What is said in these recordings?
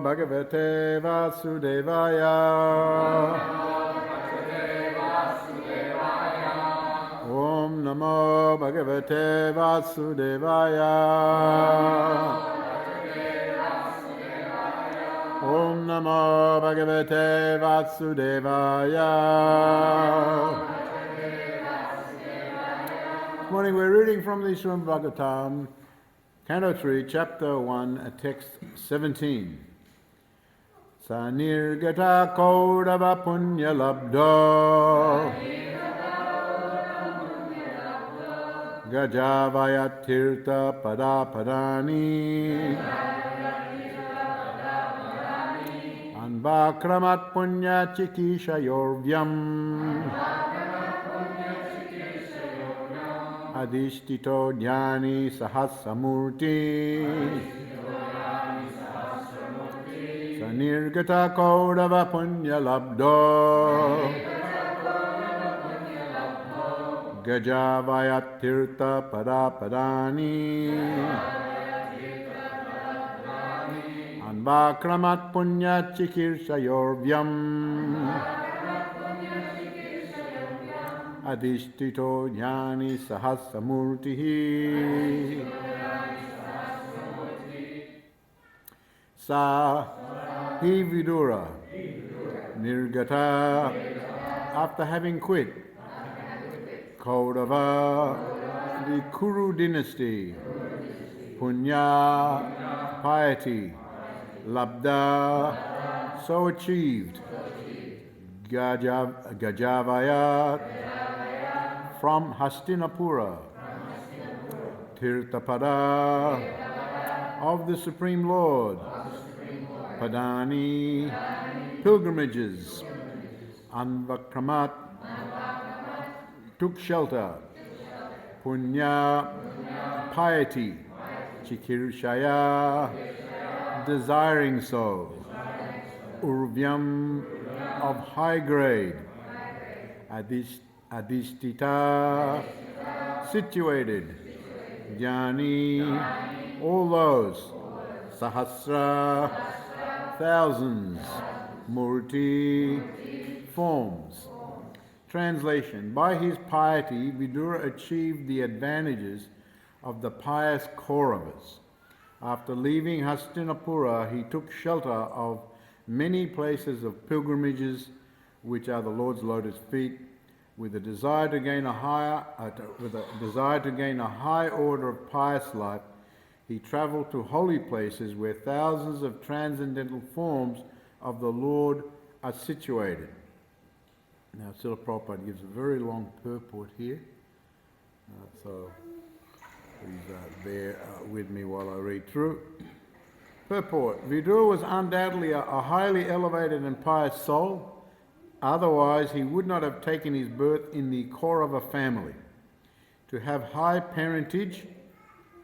Bhagavate Vasudevaya. Om Namo Bhagavate Vasudevaya. Om Namo Bhagavate Vasudevaya. This morning we're reading from the Srimad Bhagavatam, Canto 3, Chapter 1, Text 17. Sanirgata Kaudava Punya Labdo Gajavaya Tirtha Padapadani Anvakramat Punya Chikisha Yorvyam Adhishtito Jnani Sahasamurti Sanirgata Kaudava Punya Labdo Gajavaya Tirtha Padapadani Anvakramat Punya Chikirsa Yorvyam Adhishtito Jnani Sahasamurti Sa He Vidura Nirgata, after having quit Kaudava, the Kuru dynasty, Punya, piety, Labda, so achieved, Gajavaya, from Hastinapura, Tirthapada, of the Supreme Lord, Padani, pilgrimages, Anvakramat, took shelter, Punya, piety, Chikirshaya, desiring so, Urvyam, of high grade, Adhishtita, situated, Jnani, all those, Sahasra, thousands, Murti, forms. Translation. By his piety, Vidura achieved the advantages of the pious Kauravas. After leaving Hastinapura, he took shelter of many places of pilgrimages, which are the Lord's lotus feet, with a desire to gain a high order of pious life. He travelled to holy places where thousands of transcendental forms of the Lord are situated. Now, Srila Prabhupada gives a very long purport here, so please bear with me while I read through. Purport. Vidura was undoubtedly a highly elevated and pious soul, otherwise he would not have taken his birth in the Kaurava family. To have high parentage,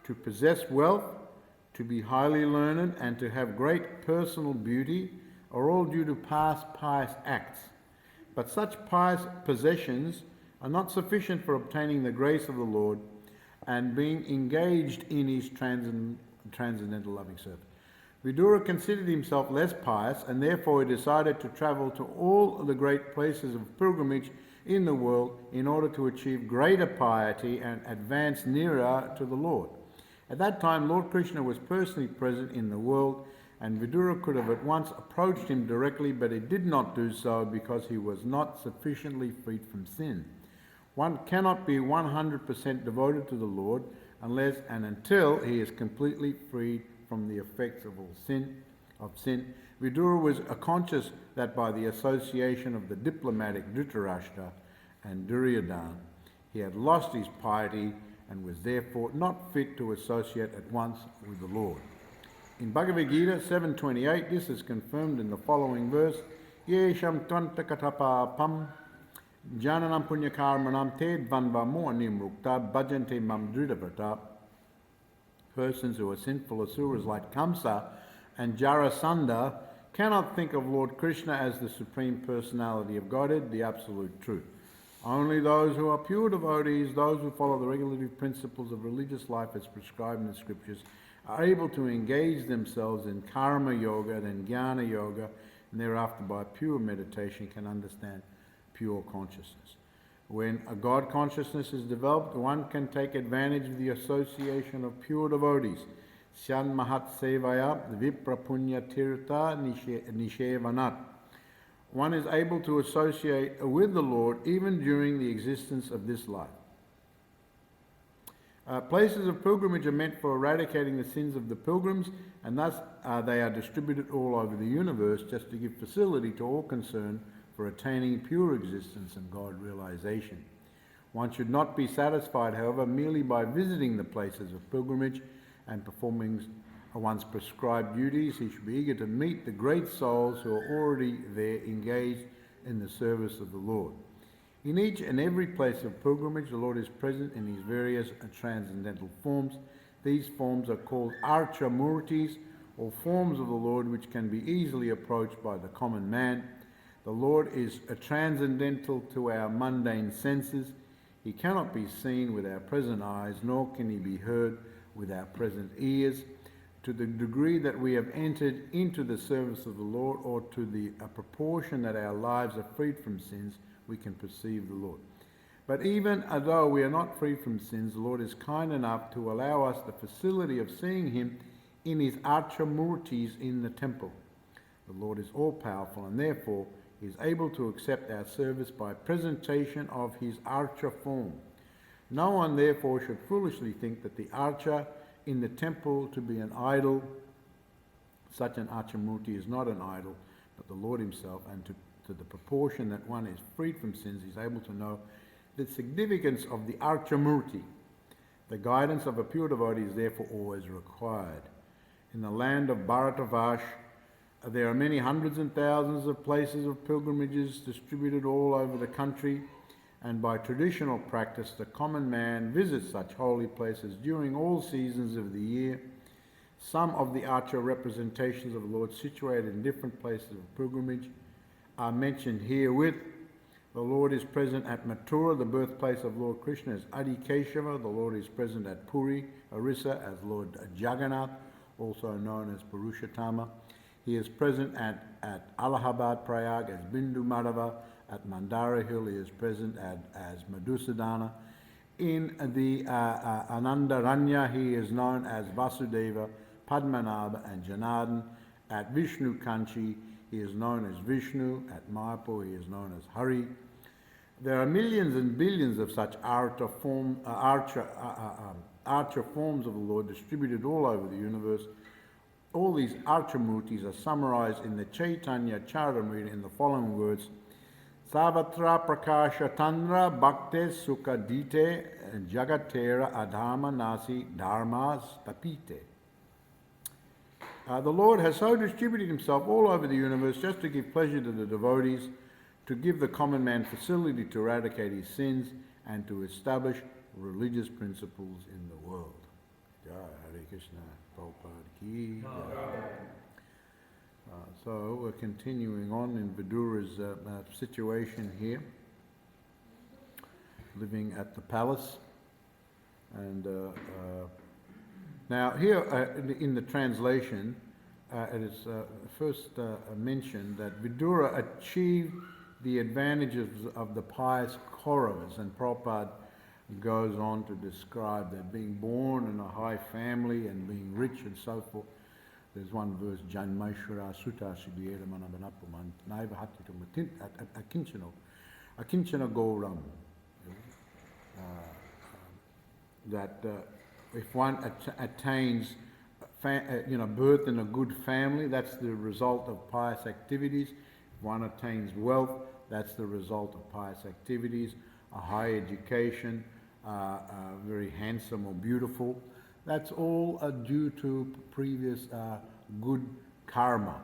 to possess wealth, to be highly learned, and to have great personal beauty are all due to past pious acts. But such pious possessions are not sufficient for obtaining the grace of the Lord and being engaged in his transcendental loving service. Vidura considered himself less pious, and therefore he decided to travel to all the great places of pilgrimage in the world in order to achieve greater piety and advance nearer to the Lord. At that time, Lord Krishna was personally present in the world, and Vidura could have at once approached him directly, but he did not do so because he was not sufficiently freed from sin. One cannot be 100% devoted to the Lord unless and until he is completely freed from the effects of all sin. Vidura was conscious that by the association of the diplomatic Dhritarashtra and Duryodhana, he had lost his piety and was therefore not fit to associate at once with the Lord. In Bhagavad Gita 7.28, this is confirmed in the following verse: Yesham tvanta katapapam jananam punyakarmanam te dvanvamo animrukta bhajante mam dridavata. Persons who are sinful asuras like Kamsa and Jarasandha cannot think of Lord Krishna as the Supreme Personality of Godhead, the Absolute Truth. Only those who are pure devotees, those who follow the regulative principles of religious life as prescribed in the scriptures, are able to engage themselves in karma yoga and jnana yoga, and thereafter by pure meditation can understand pure consciousness. When a God consciousness is developed, one can take advantage of the association of pure devotees. Syan mahat sevaya vipra punya tirtha nishevanat. One is able to associate with the Lord even during the existence of this life. Places of pilgrimage are meant for eradicating the sins of the pilgrims, and thus they are distributed all over the universe just to give facility to all concerned for attaining pure existence and God realization. One should not be satisfied, however, merely by visiting the places of pilgrimage and performing one's prescribed duties. He should be eager to meet the great souls who are already there engaged in the service of the Lord. In each and every place of pilgrimage, the Lord is present in his various transcendental forms. These forms are called archa murtis, or forms of the Lord which can be easily approached by the common man. The Lord is transcendental to our mundane senses. He cannot be seen with our present eyes, nor can he be heard with our present ears. To the degree that we have entered into the service of the Lord, or to the proportion that our lives are freed from sins, we can perceive the Lord. But even though we are not free from sins, the Lord is kind enough to allow us the facility of seeing him in his archa murtis in the temple. The Lord is all-powerful, and therefore he is able to accept our service by presentation of his archa form. No one therefore should foolishly think that the archa in the temple to be an idol. Such an archa murti is not an idol, but the Lord himself, and to the proportion that one is freed from sins, he is able to know the significance of the archa murti. The guidance of a pure devotee is therefore always required. In the land of Bharatavash, there are many hundreds and thousands of places of pilgrimages distributed all over the country, and by traditional practice the common man visits such holy places during all seasons of the year. Some of the archa representations of the Lord situated in different places of pilgrimage are mentioned herewith. The Lord is present at Mathura, the birthplace of Lord Krishna, as Adi Keshava. The Lord is present at Puri, Orissa, as Lord Jagannath, also known as Purushottama. He is present at Allahabad, Prayag, as Bindu Madhava. At Mandara Hill, he is present as Madhusudana. In the Anandaranya, he is known as Vasudeva, Padmanabha, and Janardhan. At Vishnu Kanchi, he is known as Vishnu. At Mayapur, he is known as Hari. There are millions and billions of such archa forms of the Lord distributed all over the universe. All these archa murtis are summarized in the Chaitanya Charitamrita in the following words: Savatra prakasha tandra bhakte sukha dite jagatera adharma nasi dharmas tapite. The Lord has so distributed himself all over the universe just to give pleasure to the devotees, to give the common man facility to eradicate his sins, and to establish religious principles in the world. Jai Hare Krishna, Prabhupada ki Jai. So we're continuing on in Vidura's situation here, living at the palace. And now here in the translation, it is first mentioned that Vidura achieved the advantages of the pious Kauravas, and Prabhupada goes on to describe that being born in a high family and being rich and so forth. There's one verse, Janmaishwara Sutta Siddhiyera Manabanapuman Naiva Hatitum Akinchana Gauram. That if one attains birth in a good family, that's the result of pious activities. If one attains wealth, that's the result of pious activities. A high education, very handsome or beautiful, that's all due to previous good karma.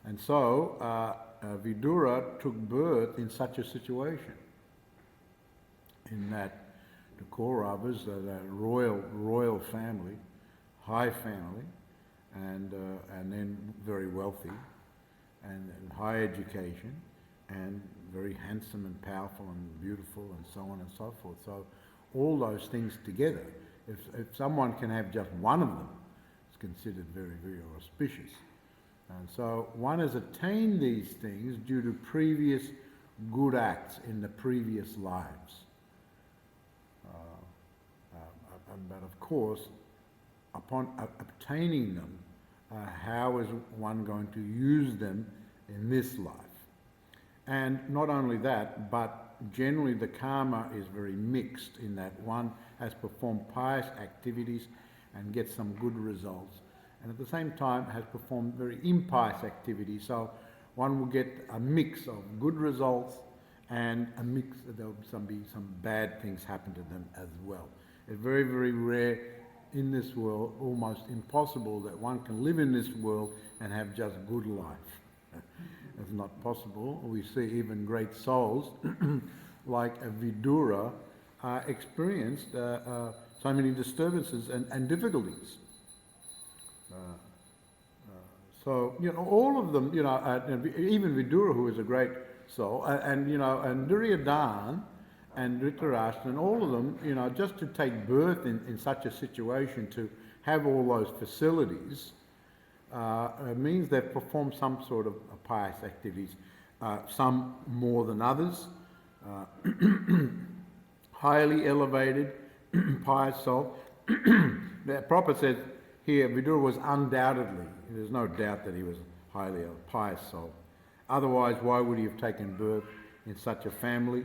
And so Vidura took birth in such a situation, in that the Kauravas, the royal family, high family, and then very wealthy, and high education, and very handsome and powerful and beautiful, and so on and so forth. So all those things together, if someone can have just one of them, it's considered very, very auspicious. And so one has attained these things due to previous good acts in the previous lives. But of course, upon obtaining them, how is one going to use them in this life? And not only that, but generally the karma is very mixed, in that one has performed pious activities and gets some good results, and at the same time has performed very impious activities. So one will get a mix of good results and a mix, there'll be some bad things happen to them as well. It's very, very rare in this world, almost impossible, that one can live in this world and have just good life. It's not possible. We see even great souls like Vidura experienced so many disturbances and difficulties. So all of them, even Vidura, who is a great soul, and Duryodhana and Dhritarashtra, and all of them, just to take birth in such a situation, to have all those facilities, means they've performed some sort of pious activities, some more than others. Highly elevated, pious soul. The Prabhupada says here, Vidura was undoubtedly, there's no doubt that he was highly a pious soul. Otherwise, why would he have taken birth in such a family?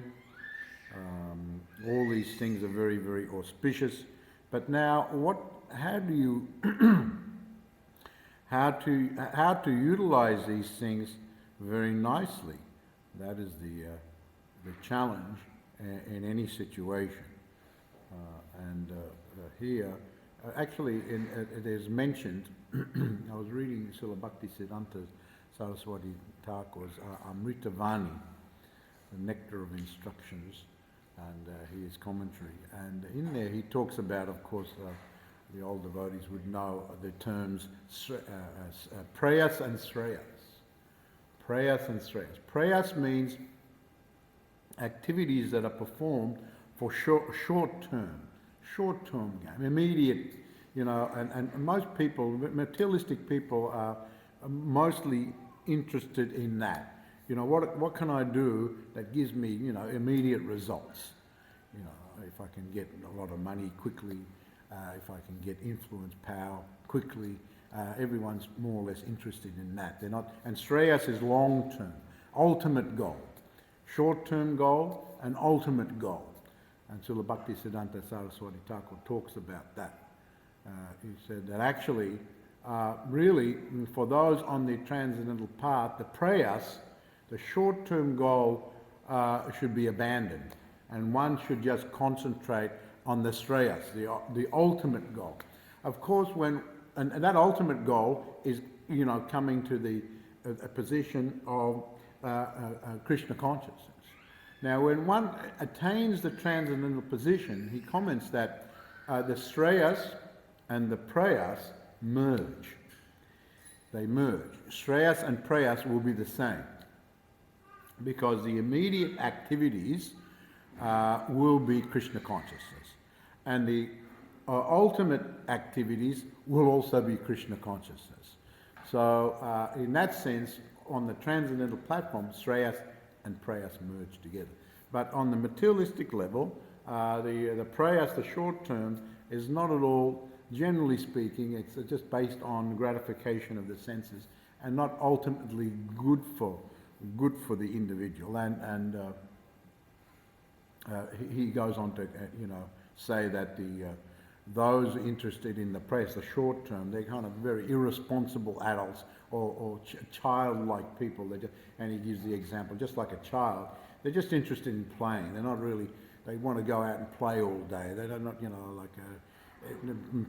All these things are very, very auspicious. But now, how do you how to utilize these things very nicely? That is the challenge in any situation. Here, actually, it is mentioned. I was reading Srila Bhaktisiddhanta Saraswati Thakur's Amritavani, the Nectar of Instructions, and his commentary. And in there he talks about, of course, the old devotees would know the terms prayas and shreyas. Prayas and shreyas. Prayas means activities that are performed for short-term gain, immediate, and most people, materialistic people, are mostly interested in that. What can I do that gives me, immediate results? If I can get a lot of money quickly, if I can get influence, power quickly, everyone's more or less interested in that. They're not, and Shreyas is long-term, ultimate goal. Short-term goal and ultimate goal. And Srila Bhaktisiddhanta Saraswati Thakur talks about that. He said that actually, really, for those on the transcendental path, the prayas, the short-term goal should be abandoned, and one should just concentrate on the shreyas, the ultimate goal. Of course, and that ultimate goal is, coming to a position of Krishna consciousness. Now, when one attains the transcendental position, he comments that the shreyas and the prayas merge. They merge. Shreyas and prayas will be the same, because the immediate activities will be Krishna consciousness, and the ultimate activities will also be Krishna consciousness. So in that sense, on the transcendental platform, Shreyas and prayas merge together. But on the materialistic level, the prayas, the short term, is not at all generally speaking, it's just based on gratification of the senses and not ultimately good for the individual. And he goes on to say that those interested in the press, the short term, they're kind of very irresponsible adults or childlike people. And he gives the example, just like a child, they're just interested in playing. They're not really, they want to go out and play all day. They're not,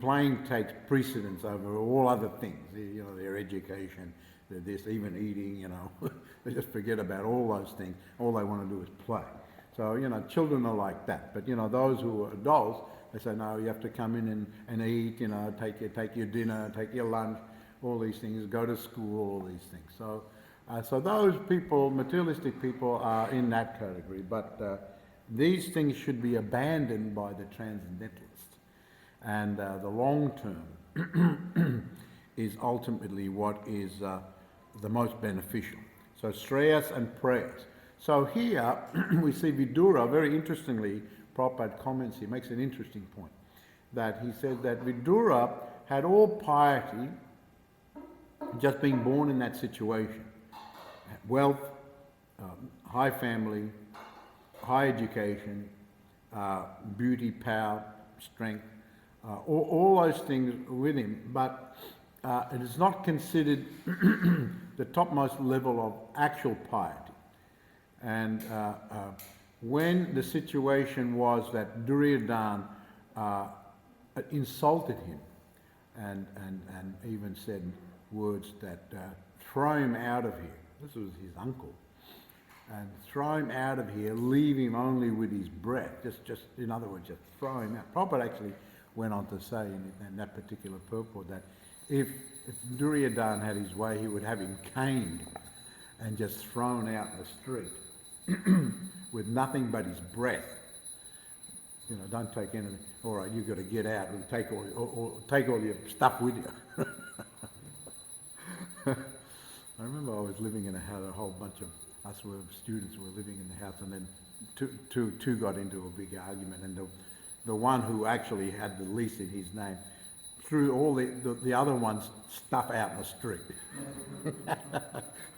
playing takes precedence over all other things. Their education, this, even eating. They just forget about all those things. All they want to do is play. So children are like that. But those who are adults, they say, no, you have to come in and eat, take your dinner, take your lunch, all these things, go to school, all these things. So those people, materialistic people, are in that category. But these things should be abandoned by the transcendentalist. And the long term is ultimately what is the most beneficial. So Shreyas and prayers. So here we see Vidura, very interestingly, Prabhupada comments, he makes an interesting point, that he says that Vidura had all piety just being born in that situation. Wealth, high family, high education, beauty, power, strength, all those things with him, but it is not considered the topmost level of actual piety. And when the situation was that Duryodhana insulted him and even said words that throw him out of here. This was his uncle. And throw him out of here, leave him only with his breath. Just in other words, just throw him out. Prabhupada actually went on to say in that particular purport that if Duryodhana had his way, he would have him caned and just thrown out in the street with nothing but his breath. Don't take anything. All right, you've got to get out and take all your stuff with you. I remember I was living in a house, a whole bunch of us students were living in the house, and then two got into a big argument, and the one who actually had the least in his name threw all the other one's stuff out in the street.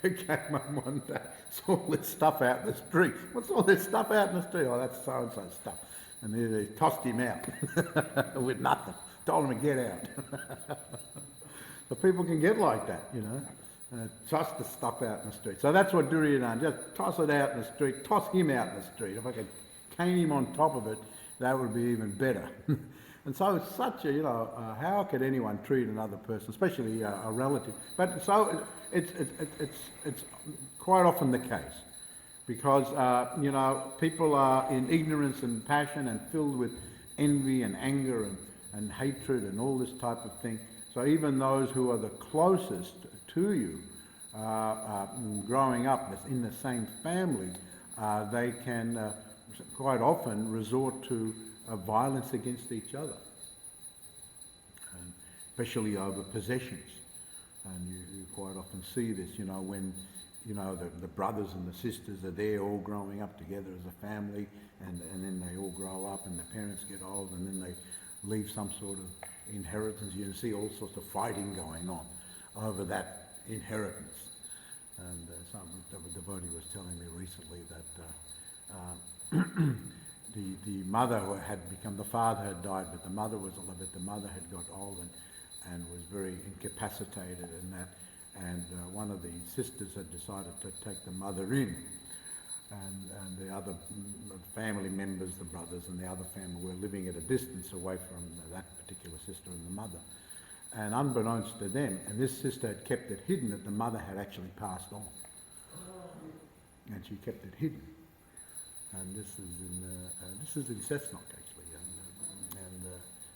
He came up one day, saw all this stuff out in the street. What's all this stuff out in the street? Oh, that's so-and-so stuff. And they tossed him out with nothing. Told him to get out. So people can get like that, toss the stuff out in the street. So that's what Duryodhana, just toss it out in the street, toss him out in the street. If I could cane him on top of it, that would be even better. And so it's such a, how could anyone treat another person, especially a relative? But so it's quite often the case, because, people are in ignorance and passion and filled with envy and anger and hatred and all this type of thing. So even those who are the closest to you, growing up in the same family, they can quite often resort to violence against each other, and especially over possessions. And you quite often see this, when the brothers and the sisters are there all growing up together as a family, and then they all grow up and the parents get old, and then they leave some sort of inheritance. You can see all sorts of fighting going on over that inheritance. And some devotee was telling me recently that the mother had become, the father had died, but the mother had got old and was very incapacitated and that. And one of the sisters had decided to take the mother in, and the other family members, the brothers and the other family, were living at a distance away from that particular sister and the mother. And unbeknownst to them, and this sister had kept it hidden, that the mother had actually passed on. And she kept it hidden. And this is in Cessnock actually, and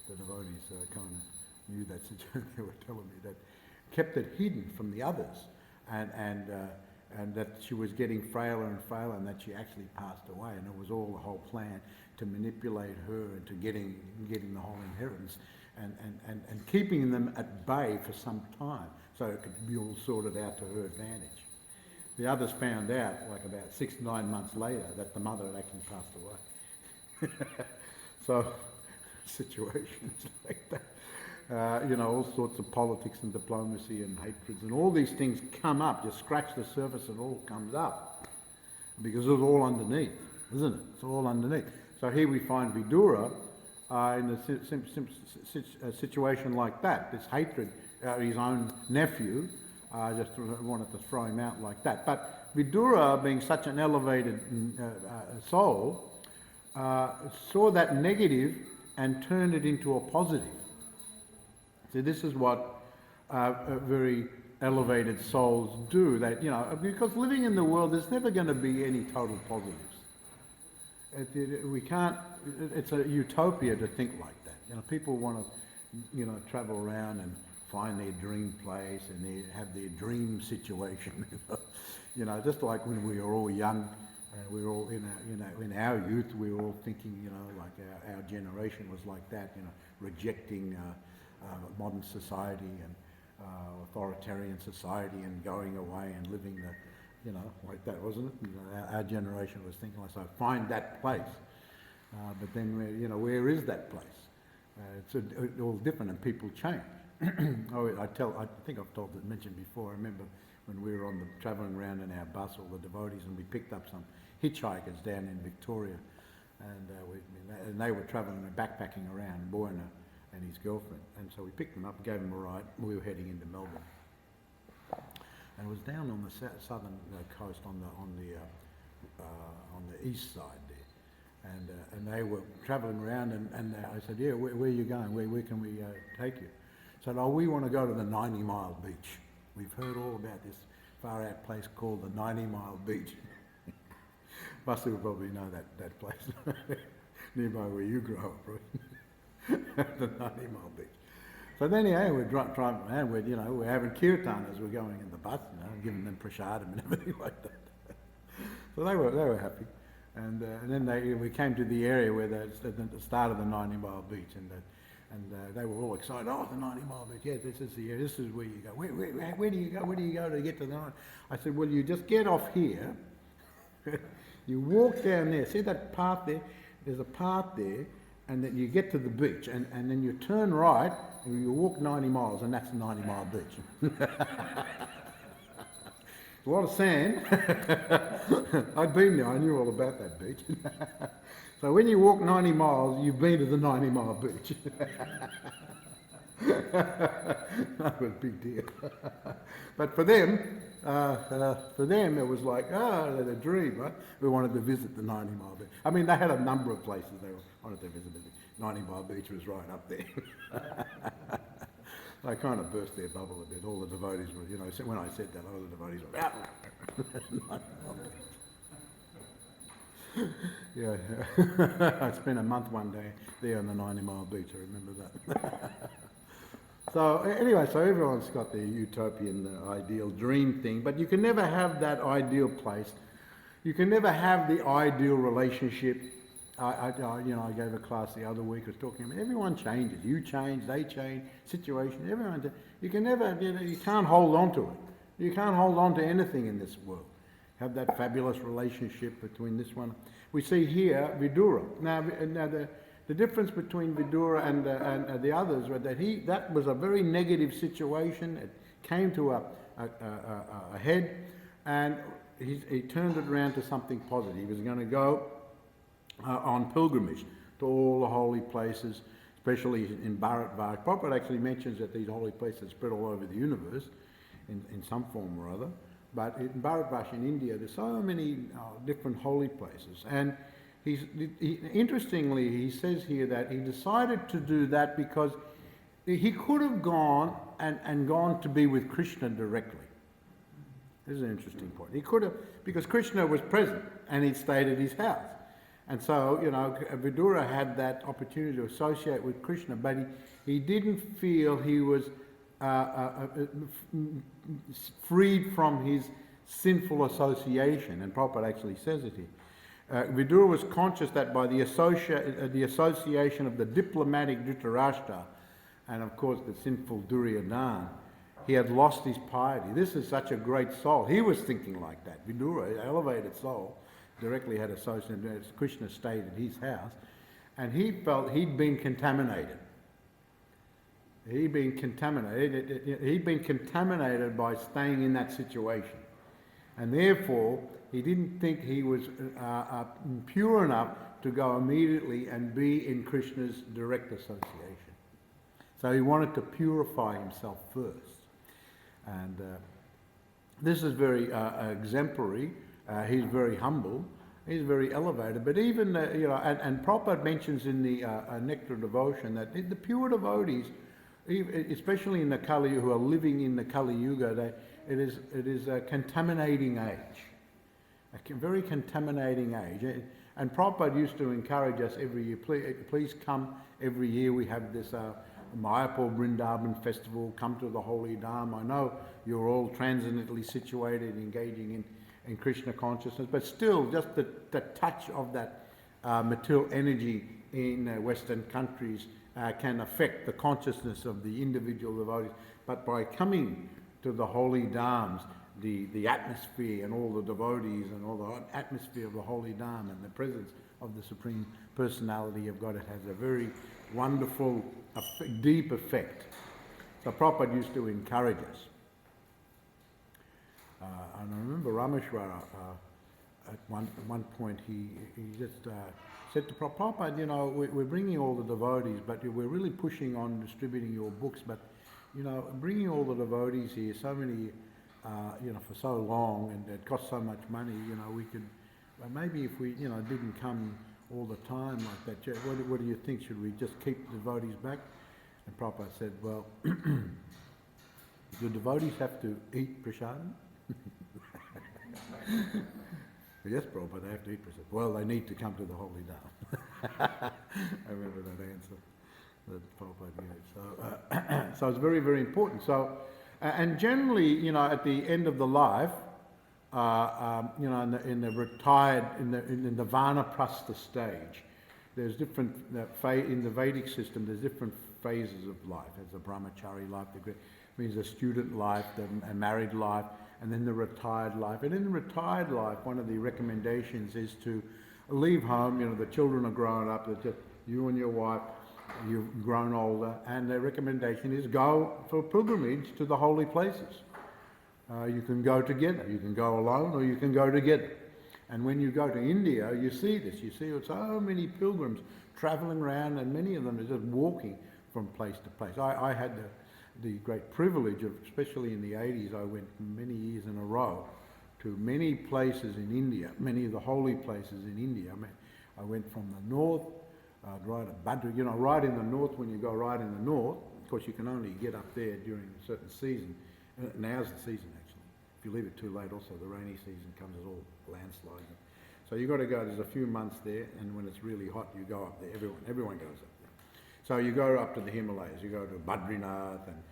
the devotees kind of knew that situation. They were telling me that kept it hidden from the others, and that she was getting frailer and frailer, and that she actually passed away. And it was all the whole plan to manipulate her into getting the whole inheritance, and keeping them at bay for some time, so it could be all sorted out to her advantage. The others found out, like about 6-9 months later, that the mother had actually passed away. So, situations like that. all sorts of politics and diplomacy and hatreds and all these things come up. You scratch the surface, it all comes up because it's all underneath, isn't it? It's all underneath. So here we find Vidura in a situation like that. This hatred, his own nephew, just wanted to throw him out like that. But Vidura, being such an elevated soul, saw that negative and turned it into a positive. See, this is what very elevated souls do. That, because living in the world, there's never going to be any total positives. We can't. It's a utopia to think like that. People want to, travel around and find their dream place and they have their dream situation. Just like when we were all young, we were all in our youth, we were all thinking, like our generation was like that, rejecting modern society and authoritarian society and going away and living like that, wasn't it? Our generation was thinking like, so find that place. But then, where is that place? It's all different and people change. I think I've mentioned before, I remember when we were travelling around in our bus, all the devotees, and we picked up some hitchhikers down in Victoria, and they were travelling and backpacking around, boy and his girlfriend, and so we picked them up, gave them a ride, and we were heading into Melbourne. And it was down on the southern coast, on the east side there, and they were travelling around, and I said, yeah, where are you going? Where can we take you? Said, oh, we want to go to the 90 Mile Beach. We've heard all about this far out place called the 90 Mile Beach. Buster will probably know that place nearby where you grew up, right? The 90 Mile Beach. So then, we're driving around, we're having kirtan as we're going in the bus, giving them prasadam and everything like that. So they were happy. And then we came to the area where at the start of the 90 Mile Beach, and they were all excited. Oh, the 90 Mile Beach, yeah, this is the area, this is where you go. Where do you go? Where do you go to get to the 90? I said, well, you just get off here, you walk down there, see that path there? There's a path there, and then you get to the beach, and then you turn right, and you walk 90 miles, and that's the 90 Mile Beach. A lot of sand. I'd been there, I knew all about that beach. So when you walk 90 miles, you've been to the 90 Mile Beach. That was a big deal. But for them, it was like, a dream, right? We wanted to visit the 90 Mile Beach. I mean, they had a number of places they wanted to visit. The 90 Mile Beach was right up there. They kind of burst their bubble a bit. All the devotees were, when I said that, all the devotees were out. Yeah. I spent a month one day there on the 90 Mile Beach, I remember that. So anyway, so everyone's got their utopian ideal dream thing, but you can never have that ideal place. You can never have the ideal relationship. I gave a class the other week, I was talking about everyone changes. You change, they change, situation, everyone. You can never, you can't hold on to it. You can't hold on to anything in this world. Have that fabulous relationship between this one. We see here Vidura. Now the difference between Vidura and the others was that was a very negative situation. It came to a head, and he turned it around to something positive. He was going to go on pilgrimage to all the holy places, especially in Bharatvash. Prabhupada actually mentions that these holy places spread all over the universe in some form or other. But in Bharatvash in India, there's so many different holy places. And interestingly, he says here that he decided to do that because he could have gone and gone to be with Krishna directly. This is an interesting point. He could have, because Krishna was present and he stayed at his house. And so, Vidura had that opportunity to associate with Krishna, but he didn't feel he was freed from his sinful association. And Prabhupada actually says it here. Vidura was conscious that by the association of the diplomatic Dhritarashtra and of course the sinful Duryodhana, he had lost his piety. This is such a great soul. He was thinking like that. Vidura, an elevated soul, directly had associated. Krishna stayed at his house, and he felt he'd been contaminated. He'd been contaminated. He'd been contaminated by staying in that situation. And therefore, he didn't think he was pure enough to go immediately and be in Krishna's direct association. So he wanted to purify himself first. And this is very exemplary. He's very humble. He's very elevated. But even, and Prabhupada mentions in the Nectar Devotion that the pure devotees, especially in the Kali, who are living in the Kali Yuga, it is a contaminating age, a very contaminating age. And Prabhupada used to encourage us every year, please come every year. We have this Mayapur Vrindavan festival, come to the Holy Dham. I know you're all transcendently situated, engaging in Krishna consciousness, but still just the touch of that material energy in Western countries can affect the consciousness of the individual devotees. But by coming to the Holy Dhams, the atmosphere and all the devotees and all the atmosphere of the Holy Dham and the presence of the Supreme Personality of God, it has a very wonderful, deep effect. So Prabhupada used to encourage us. And I remember Rameshwara at one point he just said to Prabhupada, we're bringing all the devotees, but we're really pushing on distributing your books, but bringing all the devotees here, so many, for so long, and it costs so much money, we could, maybe if we, didn't come all the time like that, what do you think? Should we just keep the devotees back? And Prabhupada said, well, do devotees have to eat prasadam? Yes, Prabhupada, they have to eat prasadam. Well, they need to come to the Holy Dham. I remember that answer that Prabhupada gave. So it's very, very important. So, and generally, at the end of the life, in the retired, in the Vanaprastha stage, there's different, in the Vedic system, there's different phases of life. There's the brahmachari life, means the student life, the married life, and then the retired life. And in the retired life, one of the recommendations is to leave home. The children are grown up, it's just you and your wife, you've grown older, and the recommendation is go for pilgrimage to the holy places. You can go together, you can go alone, or you can go together. And when you go to India, you see this. You see so many pilgrims travelling around, and many of them are just walking from place to place. I had the great privilege of, especially in the 80s, I went many years in a row to many places in India, many of the holy places in India. I went from the north, right at Badri, right in the north. When you go right in the north, of course you can only get up there during a certain season. Now's the season actually. If you leave it too late, also the rainy season comes, it's all landsliding. So you've got to go, there's a few months there, and when it's really hot, you go up there. Everyone goes up there. So you go up to the Himalayas, you go to Badrinath and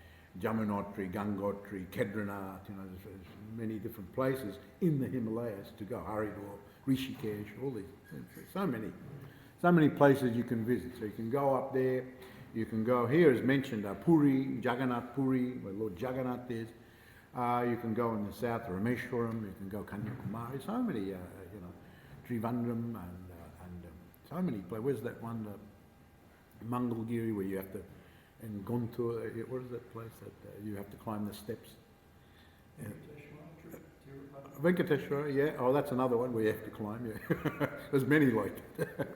Jamunotri, Gangotri, Kedranath, there's many different places in the Himalayas to go, Haridwar, Rishikesh, all these, so many places you can visit. So you can go up there, you can go, here is mentioned Puri, Jagannath Puri, where Lord Jagannath is. You can go in the south, Rameshwaram, you can go Kanyakumari, so many, Trivandrum, and so many places. Where's that one, Mangalgiri, where you have to, in Guntur, what is that place that you have to climb the steps? Venkateshwara, yeah. Oh, that's another one where you have to climb, yeah. There's many like that.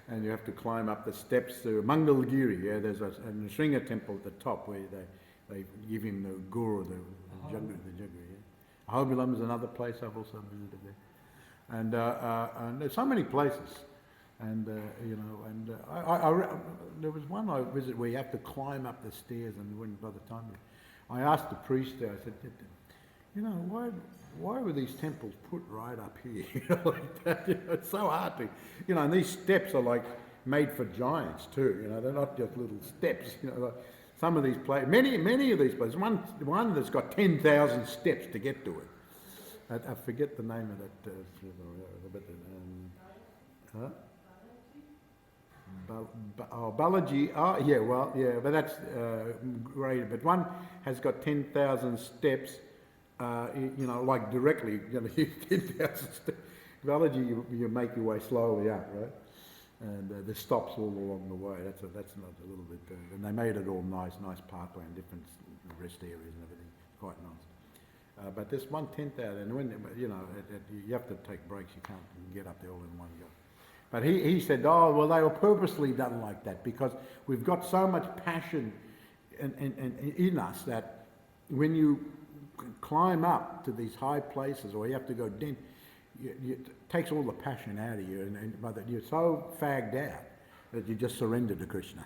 And you have to climb up the steps to Mangalgiri, yeah. There's a Nrsinga temple at the top where they give him the guru, the jaggu, yeah. Ahobilam is another place I've also visited there. And there's so many places. And, there was one I visited where you have to climb up the stairs, and when by the time I asked the priest there, I said, why were these temples put right up here? Like that, it's so hard to, and these steps are like made for giants too, they're not just little steps, like some of these places, many of these places, one that's got 10,000 steps to get to it. I forget the name of that, Balaji, yeah, well, yeah, but that's great. But one has got 10,000 steps, like directly, 10,000 steps. Balaji, you make your way slowly up, right? And there's stops all along the way. That's not a little bit, and they made it all nice parkway and different rest areas and everything. Quite nice. But there's 1/10 out, and when you have to take breaks. You can't get up there all in one go. But he said, oh well, they were purposely done like that because we've got so much passion in us that when you climb up to these high places, or you have to go down, it takes all the passion out of you, and you're so fagged out that you just surrender to Krishna.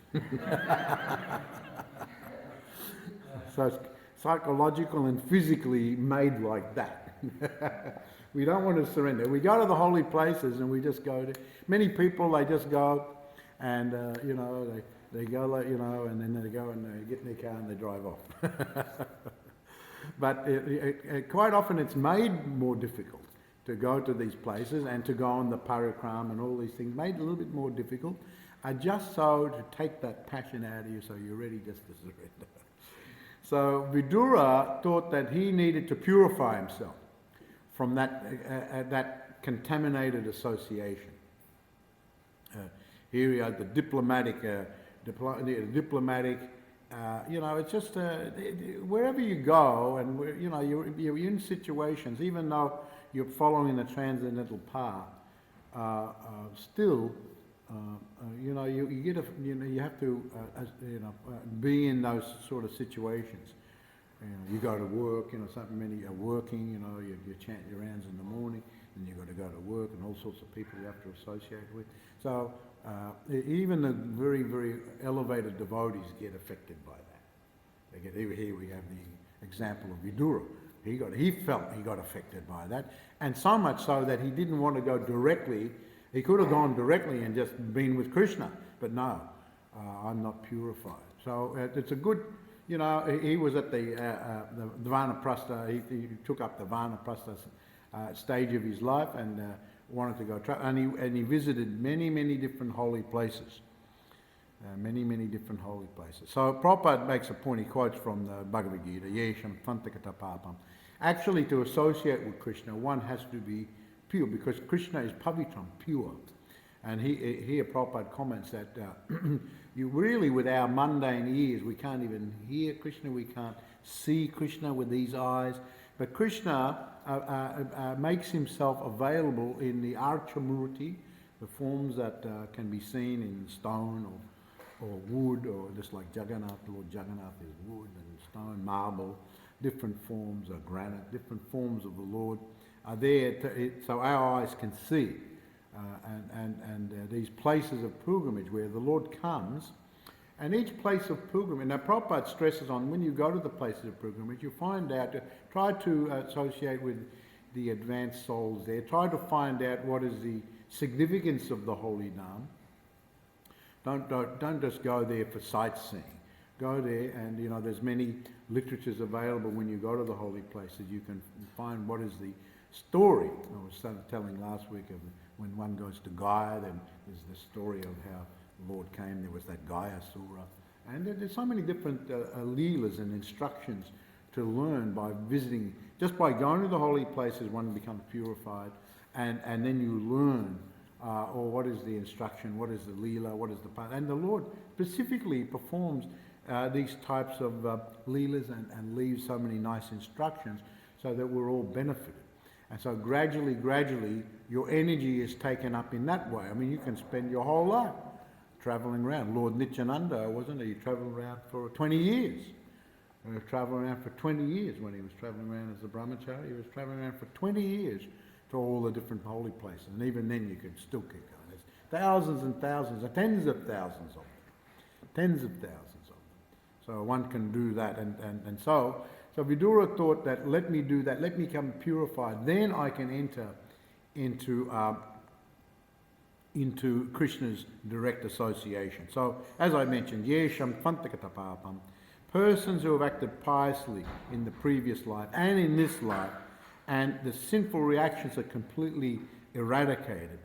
So it's psychological and physically made like that. We don't want to surrender. We go to the holy places and we just go to... Many people, they just go and, they go, like, and then they go and they get in their car and they drive off. But quite often it's made more difficult to go to these places and to go on the parikram and all these things, made a little bit more difficult, just so to take that passion out of you so you're ready just to surrender. So Vidura thought that he needed to purify himself from that contaminated association. Here we are, the diplomatic, it's just wherever you go, and you're in situations, even though you're following the transcendental path, still, you have to, be in those sort of situations. You go to work, many are working, you chant your rounds in the morning, and you've got to go to work, and all sorts of people you have to associate with. So even the very, very elevated devotees get affected by that. Here we have the example of Vidura. He felt he got affected by that, and so much so that he didn't want to go directly. He could have gone directly and just been with Krishna, but no, I'm not purified. So it's a good, he was at the Vanaprastha, he took up the Vanaprastha stage of his life and wanted to go travel, and he visited many, many different holy places. Many, many different holy places. So Prabhupada makes a point, he quotes from the Bhagavad Gita, Yesham Tvantakata Papam. Actually, to associate with Krishna, one has to be pure, because Krishna is pavitram, pure. And here Prabhupada comments that you really, with our mundane ears, we can't even hear Krishna, we can't see Krishna with these eyes. But Krishna makes himself available in the Archamurti, the forms that can be seen in stone or wood, or just like Jagannath, Lord Jagannath is wood and stone, marble, different forms of granite, different forms of the Lord are there so our eyes can see. And these places of pilgrimage where the Lord comes, and each place of pilgrimage, now Prabhupada stresses on when you go to the places of pilgrimage, you find out, try to associate with the advanced souls there, try to find out what is the significance of the holy name. Don't just go there for sightseeing. Go there, and there's many literatures available when you go to the holy places. You can find what is the story. I was telling last week of when one goes to Gaya, then there's the story of how the Lord came. There was that Gaya Sura, and there's so many different leelas and instructions to learn by visiting. Just by going to the holy places, one becomes purified, and then you learn. Or what is the instruction, what is the leela, what is the path. And the Lord specifically performs these types of leelas and leaves so many nice instructions so that we're all benefited. And so gradually, your energy is taken up in that way. I mean, you can spend your whole life travelling around. Lord Nityananda, wasn't he? He travelled around for 20 years. He was travelling around for 20 years when he was travelling around as a brahmachari. He was travelling around for 20 years to all the different holy places, and even then you can still keep going. There's thousands and thousands, tens of thousands of them, tens of thousands of them. So one can do that, and so Vidura thought that let me do that, let me become purified, then I can enter into Krishna's direct association. So as I mentioned, Yesham Tvantakata Papam, persons who have acted piously in the previous life and in this life, and the sinful reactions are completely eradicated,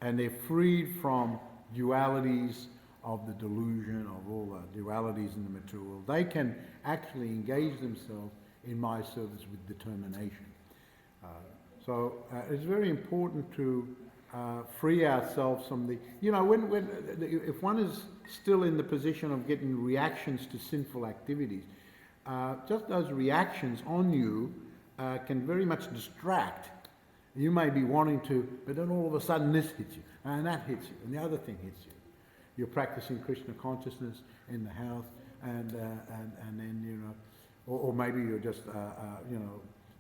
and they're freed from dualities of the delusion, of all the dualities in the material. They can actually engage themselves in my service with determination. So it's very important to free ourselves from the, if one is still in the position of getting reactions to sinful activities, just those reactions on you can very much distract. You may be wanting to, but then all of a sudden this hits you, and that hits you, and the other thing hits you. You're practicing Krishna consciousness in the house, and then, or maybe you're just,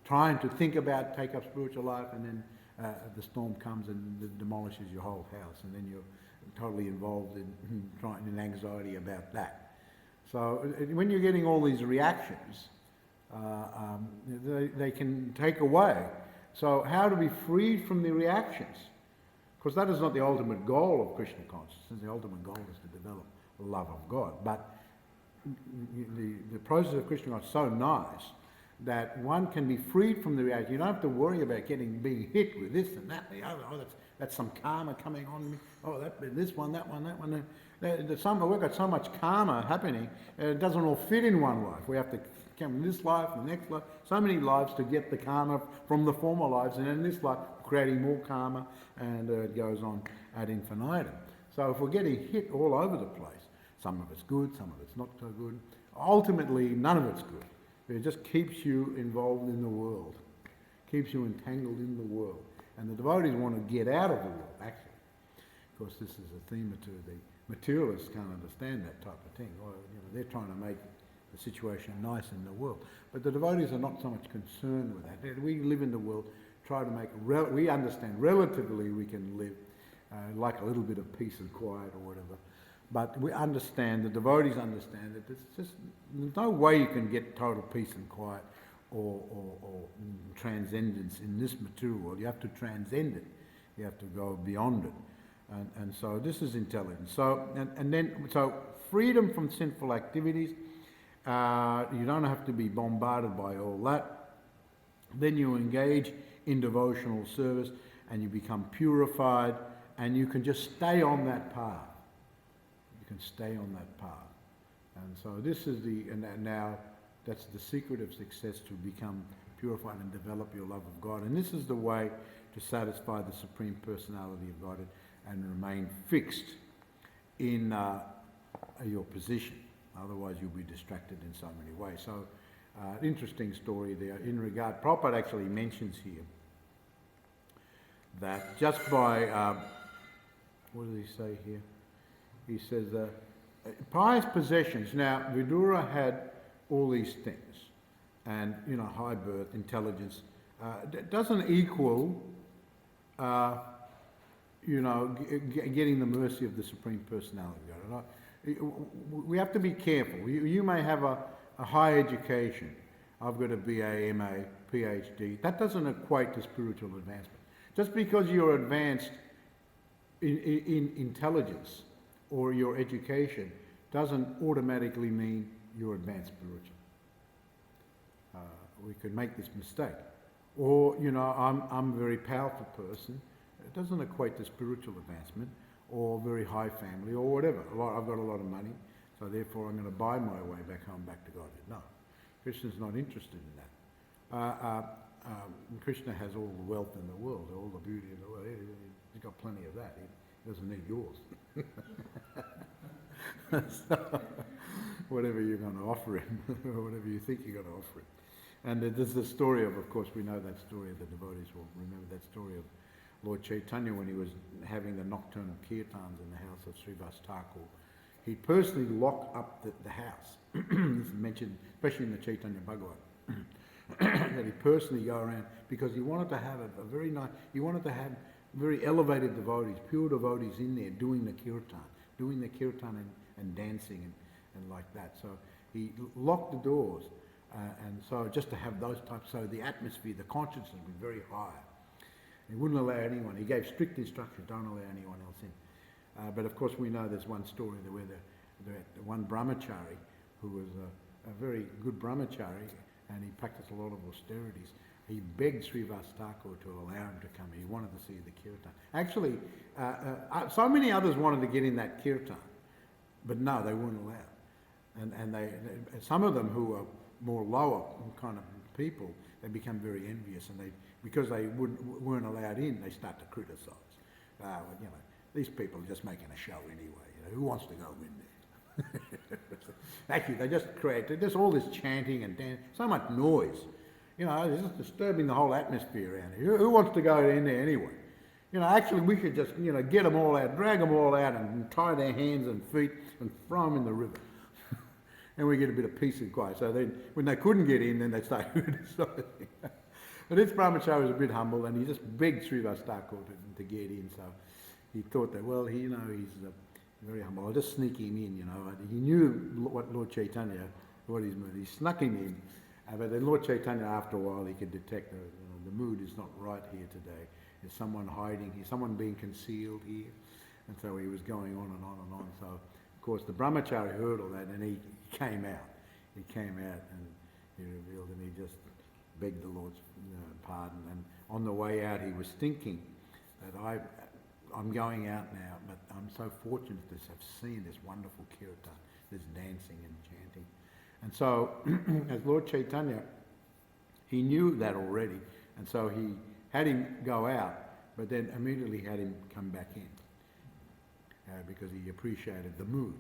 trying to think about take up spiritual life, and then the storm comes and demolishes your whole house, and then you're totally involved in anxiety about that. So when you're getting all these reactions, they can take away. So how to be freed from the reactions? Because that is not the ultimate goal of Krishna consciousness. The ultimate goal is to develop the love of God. But the process of Krishna consciousness is so nice that one can be freed from the reaction. You don't have to worry about being hit with this and that and the other. Oh, that's some karma coming on me. Oh, this one, that one, that one. We've got so much karma happening, it doesn't all fit in one life. We have to come in this life, the next life, so many lives to get the karma from the former lives, and in this life, creating more karma, and it goes on ad infinitum. So if we're getting hit all over the place, some of it's good, some of it's not so good, ultimately none of it's good. It just keeps you involved in the world, keeps you entangled in the world. And the devotees want to get out of the world, actually. Of course, this is a theme or two. The materialists can't understand that type of thing. Or, they're trying to make the situation nice in the world. But the devotees are not so much concerned with that. We live in the world, try to make, we understand relatively we can live like a little bit of peace and quiet or whatever. But we understand, the devotees understand that there's no way you can get total peace and quiet or transcendence in this material world. You have to transcend it. You have to go beyond it. And so this is intelligence. So, so freedom from sinful activities. You don't have to be bombarded by all that. Then you engage in devotional service and you become purified, and you can just stay on that path. You can stay on that path. And so this is now that's the secret of success, to become purified and develop your love of God. And this is the way to satisfy the Supreme Personality of Godhead and remain fixed in your position. Otherwise you'll be distracted in so many ways. So interesting story there in regard, Prabhupada actually mentions here that just by, what does he say here? He says, pious possessions. Now, Vidura had all these things, and, high birth, intelligence, doesn't equal, getting the mercy of the Supreme Personality of God. We have to be careful. You may have a high education. I've got a BA, MA, PhD. That doesn't equate to spiritual advancement. Just because you're advanced in intelligence or your education doesn't automatically mean you're advanced spiritual. We could make this mistake. Or, I'm a very powerful person. It doesn't equate to spiritual advancement, or very high family, or whatever. I've got a lot of money, so therefore I'm going to buy my way back home, back to God. No, Krishna's not interested in that. Krishna has all the wealth in the world, all the beauty in the world. He's got plenty of that. He doesn't need yours. So, whatever you're going to offer him, or whatever you think you're going to offer him. And there's the story of course, we know that story of the devotees will remember that story of Lord Chaitanya when he was having the nocturnal kirtans in the house of Srivas Thakur. He personally locked up the house. This is mentioned, especially in the Chaitanya Bhagavatam, that he personally go around because he wanted to have he wanted to have very elevated devotees, pure devotees in there doing the kirtan and dancing and like that. So he locked the doors, and so just to have those types, so the atmosphere, the consciousness would be very high. He wouldn't allow anyone. He gave strict instructions, don't allow anyone else in. But of course we know there's one story where the one brahmachari, who was a very good brahmachari, and he practiced a lot of austerities, he begged Srivas Thakur to allow him to come. He wanted to see the kirtan. Actually, so many others wanted to get in that kirtan, but no, they weren't allowed. And some of them who were more lower kind of people, they become very envious, and because they weren't allowed in, they start to criticize. well, these people are just making a show anyway. Who wants to go in there? Actually, there's just all this chanting and dancing, so much noise. It's just disturbing the whole atmosphere around here. Who wants to go in there anyway? Actually, we could just, get them all out, drag them all out and tie their hands and feet and throw them in the river. And we get a bit of peace and quiet. So then, when they couldn't get in, then they started doing this sort of thing. But this brahmachari was a bit humble, and he just begged Srivas Thakur to get in. So he thought that, well, he's very humble. I'll just sneak him in, He knew what Lord Chaitanya, what his mood. He snuck him in. But then Lord Chaitanya, after a while, he could detect the mood is not right here today. There's someone hiding here, someone being concealed here. And so he was going on and on and on. So, of course, the brahmachari heard all that, and he came out. He came out and he revealed, and he just begged the Lord's pardon. And on the way out, he was thinking that I'm going out now, but I'm so fortunate to have seen this wonderful kirtan, this dancing and chanting. And so, as Lord Chaitanya, he knew that already, and so he had him go out, but then immediately had him come back in, because he appreciated the mood,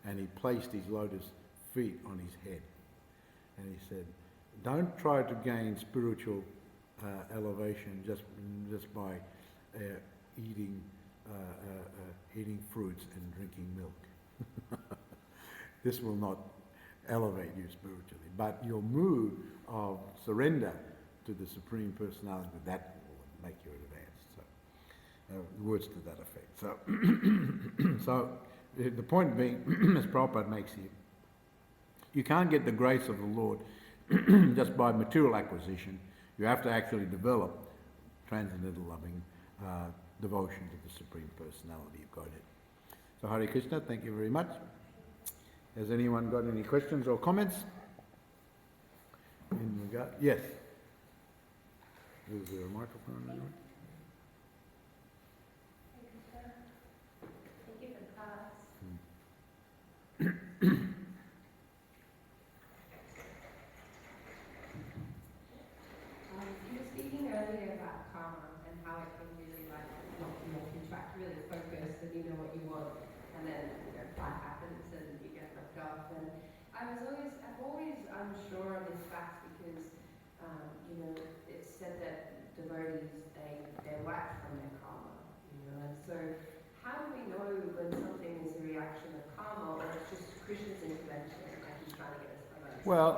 and he placed his lotus feet on his head, and he said, "Don't try to gain spiritual elevation just by eating fruits and drinking milk. This will not elevate you spiritually, but your mood of surrender to the Supreme Personality, that will make you advance." So, words to that effect. So the point being, as Prabhupada makes here, you can't get the grace of the Lord just by material acquisition. You have to actually develop transcendental loving devotion to the Supreme Personality of Godhead. So Hare Krishna, thank you very much. Has anyone got any questions or comments? In regard, yes. Is there a microphone? Anyone? Thank you for the class. You were speaking earlier about karma and how it can really knock you off your track, really focus and you know what you want, and then life happens and you get knocked off. And I'm always unsure of this fact because it's said that devotees they wax from their karma, and so how do we know when something is a reaction of karma or it's just Krishna's intervention and he's trying to get us from us? Well,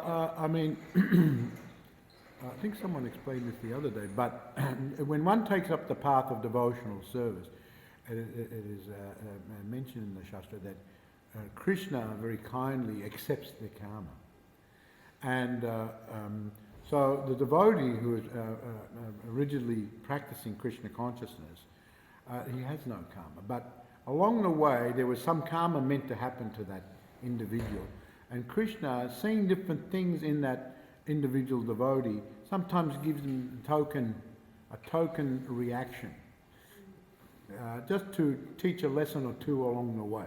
I think someone explained this the other day, but when one takes up the path of devotional service, it is mentioned in the Shastra that Krishna very kindly accepts the karma. And so the devotee who is rigidly practicing Krishna consciousness, he has no karma. But along the way, there was some karma meant to happen to that individual. And Krishna, seeing different things in that individual devotee, sometimes gives them a token reaction, just to teach a lesson or two along the way.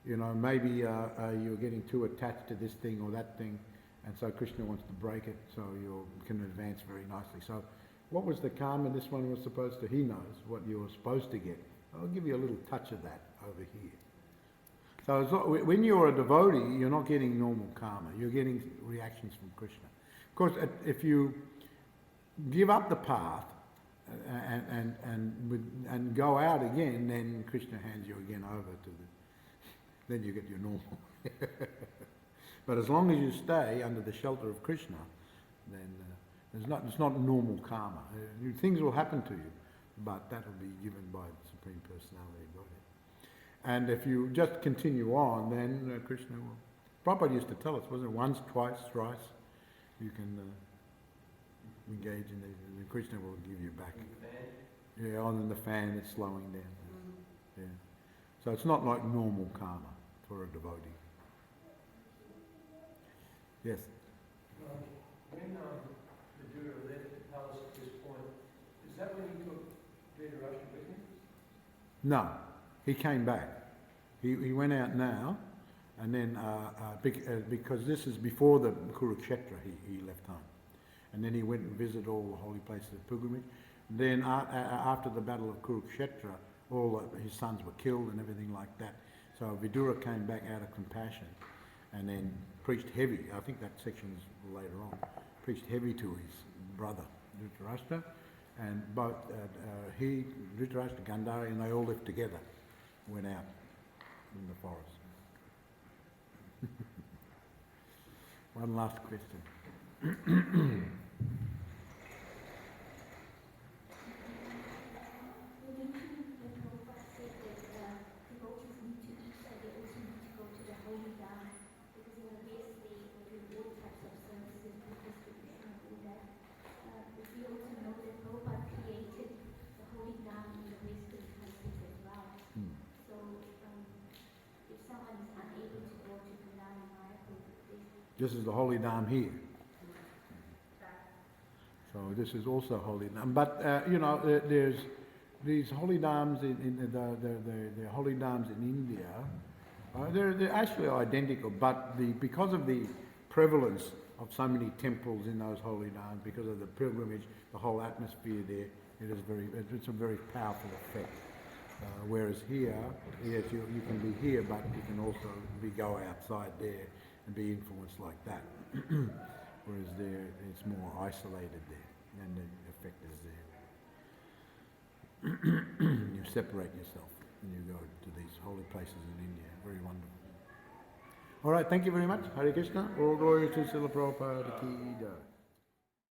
Maybe you're getting too attached to this thing or that thing, and so Krishna wants to break it so you can advance very nicely. So what was the karma this one was supposed to? He knows what you were supposed to get. I'll give you a little touch of that over here. So when you're a devotee, you're not getting normal karma. You're getting reactions from Krishna. Of course, if you give up the path and go out again, then Krishna hands you again over to then you get your normal. But as long as you stay under the shelter of Krishna, then it's not normal karma. Things will happen to you, but that will be given by the Supreme Personality of Godhead. And if you just continue on, then Krishna will. Prabhupada used to tell us, wasn't it, once, twice, thrice, you can engage in these, and Krishna will give you back. Yeah, other than the fan, it's slowing down. Yeah. So it's not like normal karma for a devotee. Yes? When the Buddha left the palace at this point, is that when he took Vedarashta with him? No, he came back. He went out now, and then because this is before the Kurukshetra, he left home. And then he went and visited all the holy places of pilgrimage. Then after the Battle of Kurukshetra, his sons were killed and everything like that. So Vidura came back out of compassion and then preached heavy. I think that section is later on. Preached heavy to his brother Dhritarashtra, and both Dhritarashtra, Gandhari, and they all lived together. Went out in the forest. One last question. This is the holy Dham here. So this is also holy Dham. But, there's these holy Dhams the holy Dhams in India, they're actually identical, but because of the prevalence of so many temples in those holy Dhams, because of the pilgrimage, the whole atmosphere there, it's a very powerful effect. Whereas here, yes, you can be here, but you can also go outside there and be influenced like that. Whereas there, it's more isolated there, and the effect is there. You separate yourself when you go to these holy places in India. Very wonderful. All right, thank you very much. Hare Krishna. All glory to Srila Prabhupada Ki Jai.